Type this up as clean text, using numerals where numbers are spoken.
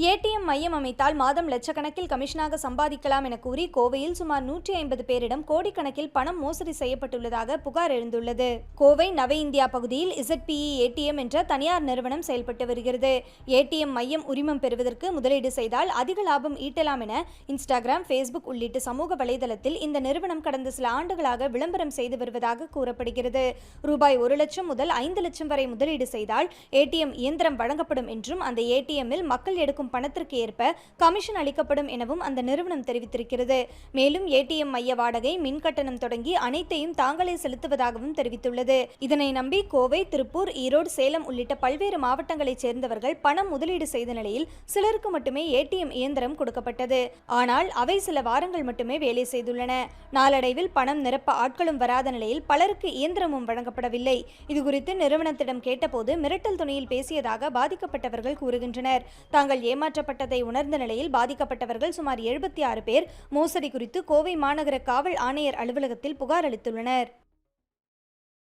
ATM மையம் அமைத்தால் மாதம் லட்சக்கணக்கில் கமிஷனாக சம்பாதிக்கலாம் என கூறி கோவையில் சுமார் 150 பேரிடம் கோடிக்கணக்கில் பணம் மோசடி செய்யப்பட்டுள்ளதாக புகார் எழுந்துள்ளது. கோவை நவ இந்தியா பகுதியில் ZPE ஏடிஎம் என்ற தனியார் நிறுவனம் செயல்பட்டு வருகிறது. ஏடிஎம் மையம் உரிமம் பெறுவதற்கு முதலீடு செய்தால் அதிக லாபம் ஈட்டலாம் என இன்ஸ்டாகிராம், ஃபேஸ்புக் உள்ளிட்ட சமூக வலைதளத்தில் இந்த நிறுவனம் கடந்த சில ஆண்டுகளாக விளம்பரம் செய்து வருவதாக கூறப்படுகிறது. ரூபாய் 1 லட்சம் முதல் 5 லட்சம் வரை முதலீடு செய்தால் ஏடிஎம் இயந்திரம் வழங்கப்படும் என்றும் அந்த ஏடிஎம்மில் மக்கள் எடுக்கும் பணத்திற்கு ஏற்ப கமிஷன் அளிக்கப்படும் எனவும் அந்த நிறுவனம் தெரிவித்திருக்கிறது. மேலும் ஏடிஎம் மைய வாடகை, மின் கட்டணம் தொடங்கி அனைத்தையும் தாங்களே செலுத்துவதாகவும் தெரிவித்துள்ளது. இதனை நம்பி கோவை, திருப்பூர், ஈரோடு, சேலம் உள்ளிட்ட பல்வேறு மாவட்டங்களைச் சேர்ந்தவர்கள் பணம் முதலீடு செய்த நிலையில் சிலருக்கு மட்டுமே ஏடிஎம் இயந்திரம் கொடுக்கப்பட்டது. ஆனால் அவை சில வாரங்கள் மட்டுமே வேலை செய்துள்ளன. நாளடைவில் பணம் நிரப்ப ஆட்களும் வராத நிலையில் பலருக்கு இயந்திரமும் வழங்கப்படவில்லை. இதுகுறித்து நிறுவனத்திடம் கேட்டபோது மிரட்டல் துணியில் பேசியதாக பாதிக்கப்பட்டவர்கள் கூறுகின்றனர். தாங்கள் ஏமாற்றப்பட்டதை உணர்ந்த நிலையில் பாதிக்கப்பட்டவர்கள் சுமார் 76 பேர் மோசடி குறித்து கோவை மாநகர காவல் ஆணையர் அலுவலகத்தில் புகார் அளித்துள்ளனர்.